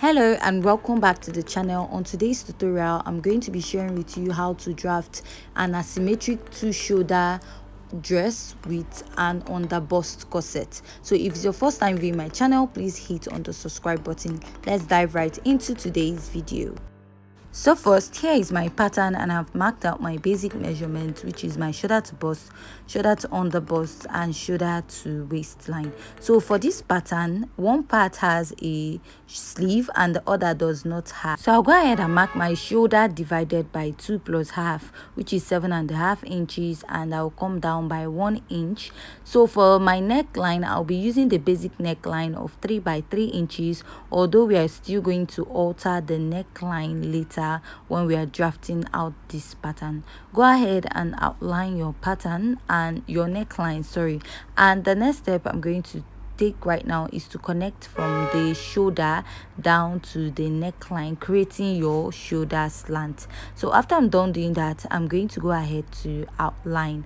Hello and welcome back to the channel. On today's tutorial, I'm going to be sharing with you how to draft an asymmetric two-shoulder dress with an underbust corset. So if it's your first time viewing my channel, please hit on the subscribe button. Let's dive right into today's video. So first, here is my pattern, and I've marked out my basic measurement, which is my shoulder to bust, shoulder to under bust, and shoulder to waistline. So for this pattern, one part has a sleeve and the other does not have. So I'll go ahead and mark my shoulder divided by 2 plus half, which is 7.5 inches, and I'll come down by 1 inch. So for my neckline, I'll be using the basic neckline of 3 by 3 inches, although we are still going to alter the neckline later when we are drafting out this pattern. Go ahead and outline your pattern and your neckline, and the next step I'm going to take right now is to connect from the shoulder down to the neckline, creating your shoulder slant. So after I'm done doing that, I'm going to go ahead to outline.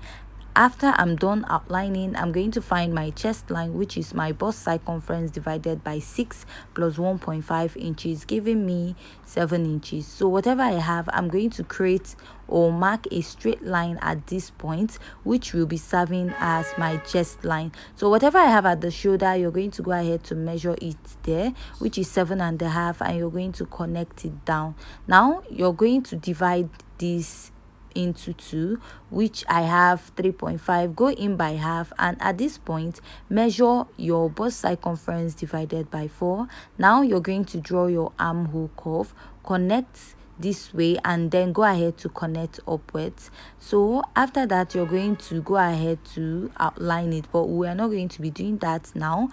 After I'm done outlining, I'm going to find my chest line, which is my bust circumference divided by 6 plus 1.5 inches, giving me 7 inches. So whatever I have, I'm going to create or mark a straight line at this point, which will be serving as my chest line. So whatever I have at the shoulder, you're going to go ahead to measure it there, which is 7.5, and you're going to connect it down. Now you're going to divide this into 2, which I have 3.5. Go in by half, and at this point measure your bust circumference divided by 4. Now you're going to draw your armhole curve, connect this way, and then go ahead to connect upwards. So after that, you're going to go ahead to outline it, but we are not going to be doing that now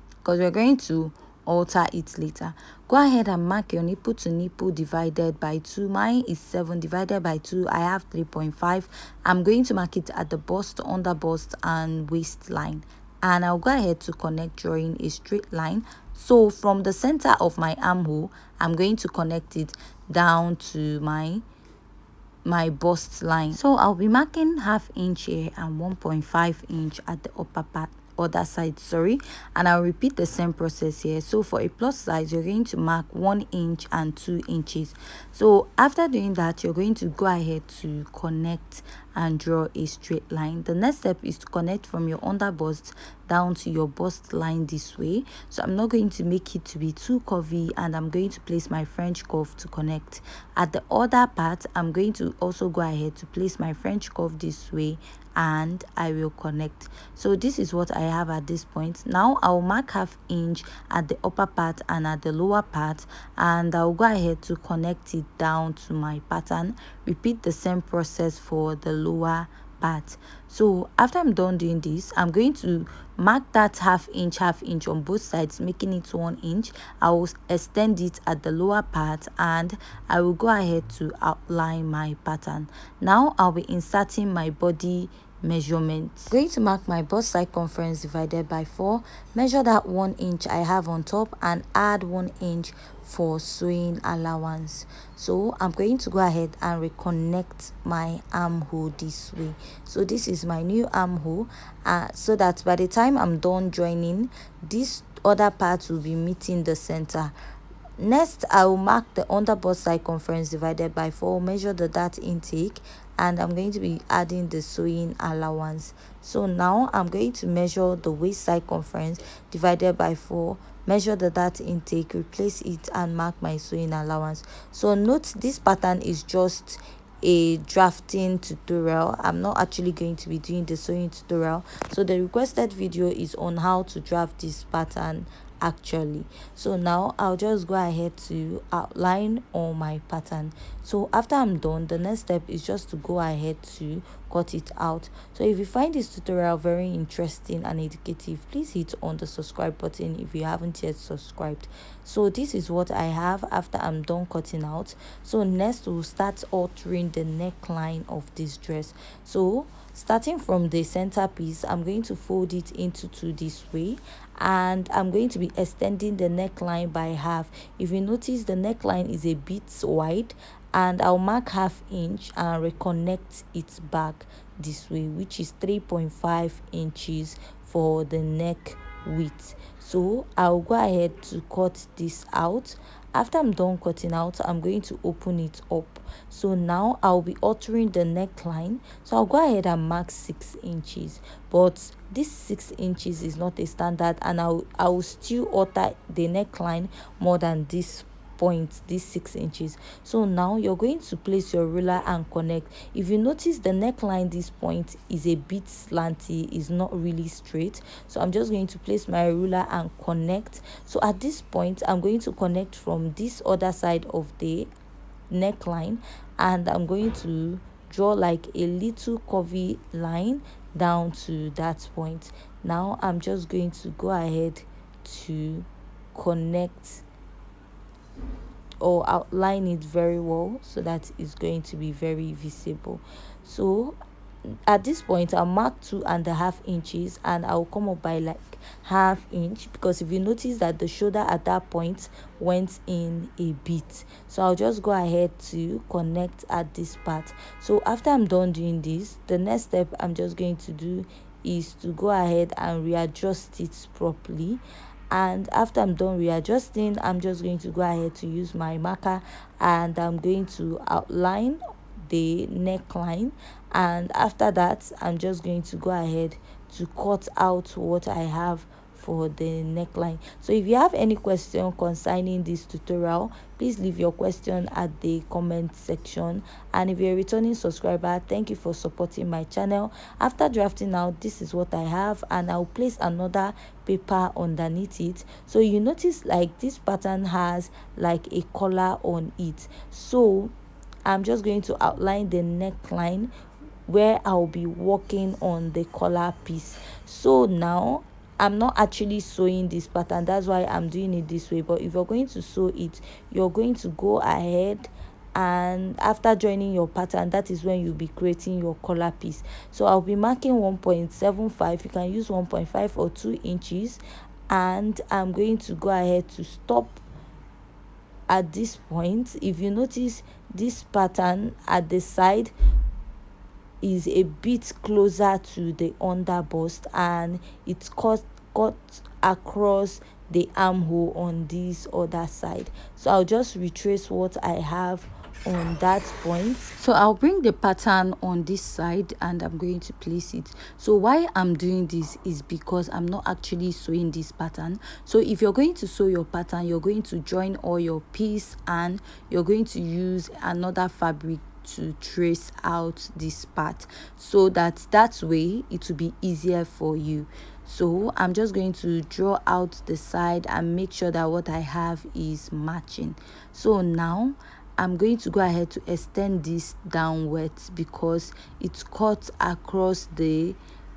because we're going to alter it later. Go ahead and mark your nipple to nipple divided by 2. Mine is 7 divided by 2. I have 3.5. I'm going to mark it at the bust, under bust, and waistline, and I'll go ahead to connect, drawing a straight line. So from the center of my armhole, I'm going to connect it down to my bust line. So I'll be marking ½ inch here and 1.5 inch at the upper part, other side, and I'll repeat the same process here. So for a plus size, you're going to mark 1 inch and 2 inches. So after doing that, you're going to go ahead to connect and draw a straight line. The next step is to connect from your under bust down to your bust line this way. So I'm not going to make it to be too curvy, and I'm going to place my French curve to connect. At the other part, I'm going to also go ahead to place my French curve this way, and I will connect. So this is what I have at this point. Now I'll mark ½ inch at the upper part and at the lower part, and I'll go ahead to connect it down to my pattern. Repeat the same process for the lower part. So after I'm done doing this, I'm going to mark that ½ inch on both sides, making it 1 inch. I will extend it at the lower part, and I will go ahead to outline my pattern. Now I'll be inserting my body measurement. I'm going to mark my bust circumference divided by 4, measure that 1 inch I have on top, and add 1 inch for sewing allowance. So I'm going to go ahead and reconnect my armhole this way. So this is my new armhole, so that by the time I'm done joining, this other part will be meeting the center. Next, I will mark the under bust circumference divided by 4, measure the dart intake, and I'm going to be adding the sewing allowance. So now I'm going to measure the waist circumference divided by 4, measure the dart intake, replace it, and mark my sewing allowance. So note, this pattern is just a drafting tutorial. I'm not actually going to be doing the sewing tutorial. So the requested video is on how to draft this pattern actually. So now I'll just go ahead to outline on my pattern. So after I'm done, the next step is just to go ahead to cut it out. So if you find this tutorial very interesting and educative, please hit on the subscribe button if you haven't yet subscribed. So this is what I have after I'm done cutting out. So next we'll start altering the neckline of this dress. So starting from the center piece, I'm going to fold it into 2 this way, and I'm going to be extending the neckline by half. If you notice, the neckline is a bit wide, and I'll mark ½ inch and reconnect it back this way, which is 3.5 inches for the neck width. So I'll go ahead to cut this out. After I'm done cutting out, I'm going to open it up. So now I'll be altering the neckline. So I'll go ahead and mark 6 inches, but this 6 inches is not a standard, and I'll still alter the neckline more than this point, this 6 inches. So now you're going to place your ruler and connect. If you notice, the neckline, this point is a bit slanty, is not really straight. So I'm just going to place my ruler and connect. So at this point, I'm going to connect from this other side of the neckline, and I'm going to draw like a little curvy line down to that point. Now I'm just going to go ahead to connect or outline it very well so that it's going to be very visible. So at this point, I'll mark 2.5 inches, and I'll come up by like ½ inch, because if you notice that the shoulder at that point went in a bit. So I'll just go ahead to connect at this part. So after I'm done doing this, the next step I'm just going to do is to go ahead and readjust it properly. And after I'm done readjusting, I'm just going to go ahead to use my marker, and I'm going to outline the neckline. And after that, I'm just going to go ahead to cut out what I have for the neckline. So if you have any question concerning this tutorial, please leave your question at the comment section. And if you're a returning subscriber, thank you for supporting my channel. After drafting out, this is what I have, and I'll place another paper underneath it. So you notice like this pattern has like a collar on it. So I'm just going to outline the neckline where I'll be working on the collar piece. So now I'm not actually sewing this pattern, that's why I'm doing it this way. But if you're going to sew it, you're going to go ahead, and after joining your pattern, that is when you'll be creating your collar piece. So I'll be marking 1.75, you can use 1.5 or 2 inches, and I'm going to go ahead to stop at this point. If you notice, this pattern at the side is a bit closer to the under bust, and it's cut across the armhole on this other side. So I'll just retrace what I have on that point. So I'll bring the pattern on this side, and I'm going to place it. So why I'm doing this is because I'm not actually sewing this pattern. So if you're going to sew your pattern, you're going to join all your piece, and you're going to use another fabric to trace out this part, so that way it will be easier for you. So I'm just going to draw out the side and make sure that what I have is matching. So now I'm going to go ahead to extend this downwards, because it's cut across the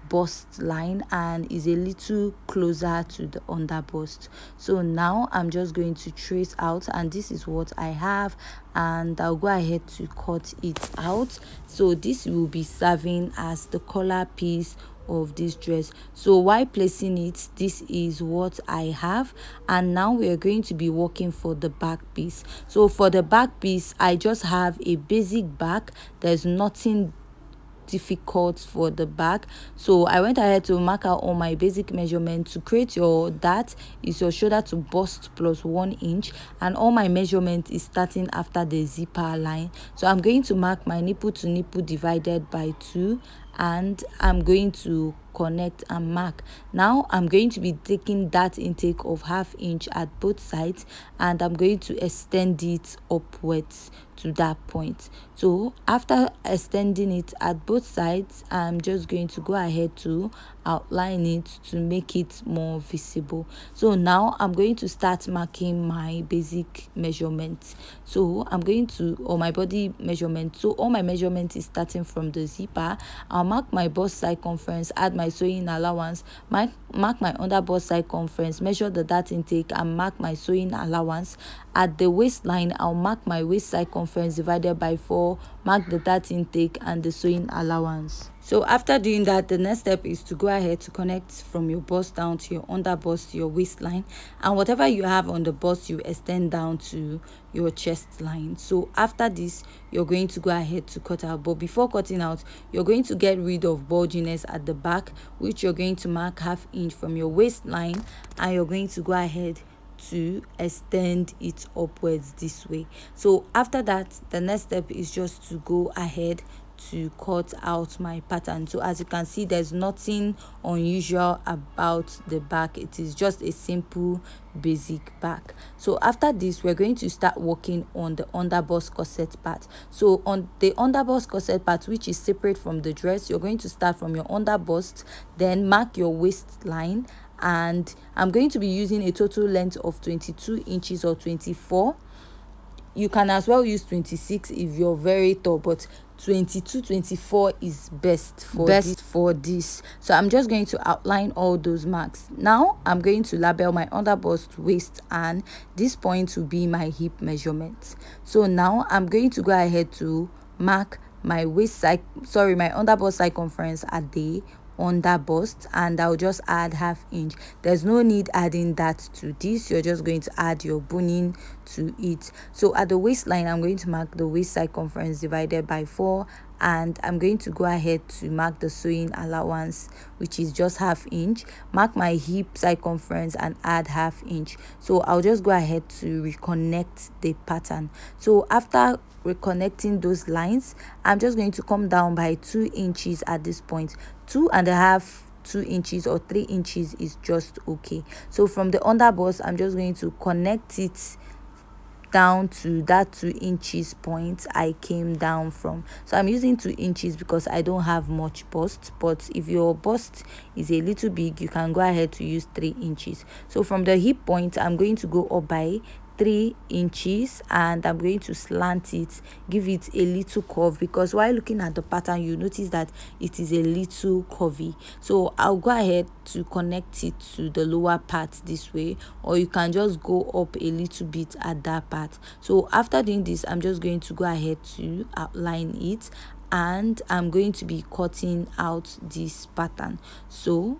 bust line and is a little closer to the under bust. So now I'm just going to trace out, and this is what I have, and I'll go ahead to cut it out. So this will be serving as the collar piece of this dress. So while placing it, this is what I have, and now we are going to be working for the back piece. So for the back piece, I just have a basic back. There's nothing difficult for the back. So I went ahead to mark out all my basic measurement. To create your that is your shoulder to bust plus 1 inch, and all my measurement is starting after the zipper line. So I'm going to mark my nipple to nipple divided by 2, and I'm going to connect and mark. Now I'm going to be taking that intake of ½ inch at both sides, and I'm going to extend it upwards to that point. So after extending it at both sides, I'm just going to go ahead to outline it to make it more visible. So now I'm going to start marking my basic measurements. So I'm going to, or my body measurement. So all my measurement is starting from the zipper. I'll mark my bust circumference, add my sewing allowance, mark my under bust circumference, measure the dart intake, and mark my sewing allowance. At the waistline, I'll mark my waist circumference circumference divided by 4, mark the dart intake and the sewing allowance. So after doing that, the next step is to go ahead to connect from your bust down to your under bust to your waistline, and whatever you have on the bust you extend down to your chest line. So after this, you're going to go ahead to cut out, but before cutting out, you're going to get rid of bulginess at the back, which you're going to mark 1/2 inch from your waistline, and you're going to go ahead to extend it upwards this way. So after that, the next step is just to go ahead to cut out my pattern. So as you can see, there's nothing unusual about the back. It is just a simple basic back. So after this, we're going to start working on the underbust corset part. So on the underbust corset part, which is separate from the dress, you're going to start from your underbust, then mark your waistline, and I'm going to be using a total length of 22 inches or 24. You can as well use 26 if you're very tall, but 22-24 is best for this. So I'm just going to outline all those marks. Now I'm going to label my underbust, waist, and this point will be my hip measurement. So now I'm going to go ahead to mark my waist side, my underbust circumference at the under bust, and I'll just add 1/2 inch. There's no need adding that to this, you're just going to add your boning to it. So at the waistline, I'm going to mark the waist circumference divided by 4, and I'm going to go ahead to mark the sewing allowance, which is just 1/2 inch. Mark my hip circumference and add 1/2 inch. So I'll just go ahead to reconnect the pattern. So after reconnecting those lines, I'm just going to come down by 2 inches at this point. 2 inches or 3 inches is just okay. So from the underbust, I'm just going to connect it down to that 2 inches point I came down from. So I'm using 2 inches because I don't have much bust, but if your bust is a little big, you can go ahead to use 3 inches. So from the hip point, I'm going to go up by 3 inches, and I'm going to slant it, give it a little curve, because while looking at the pattern you notice that it is a little curvy. So I'll go ahead to connect it to the lower part this way, or you can just go up a little bit at that part. So after doing this, I'm just going to go ahead to outline it, and I'm going to be cutting out this pattern. So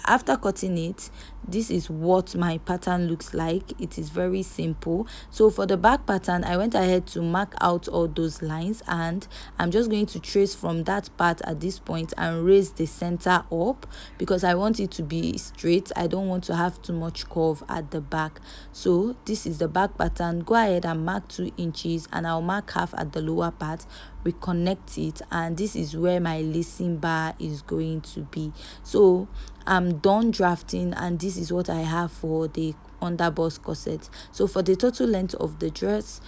after cutting it, this is what my pattern looks like. It is very simple. So for the back pattern, I went ahead to mark out all those lines, and I'm just going to trace from that part at this point and raise the center up, because I want it to be straight. I don't want to have too much curve at the back. So this is the back pattern. Go ahead and mark 2 inches, and I'll mark 1/2 at the lower part, reconnect it, and this is where my lacing bar is going to be. So I'm done drafting, and this is what I have for the underbust corset. So for the total length of the dress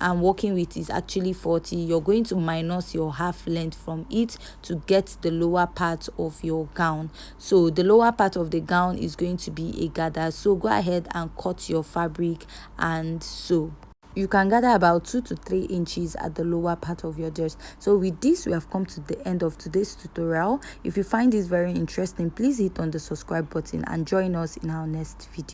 I'm working with is actually 40. You're going to minus your 1/2 length from it to get the lower part of your gown. So the lower part of the gown is going to be a gather. So go ahead and cut your fabric and sew. You can gather about 2 to 3 inches at the lower part of your dress. So with this, we have come to the end of today's tutorial. If you find this very interesting, please hit on the subscribe button and join us in our next video.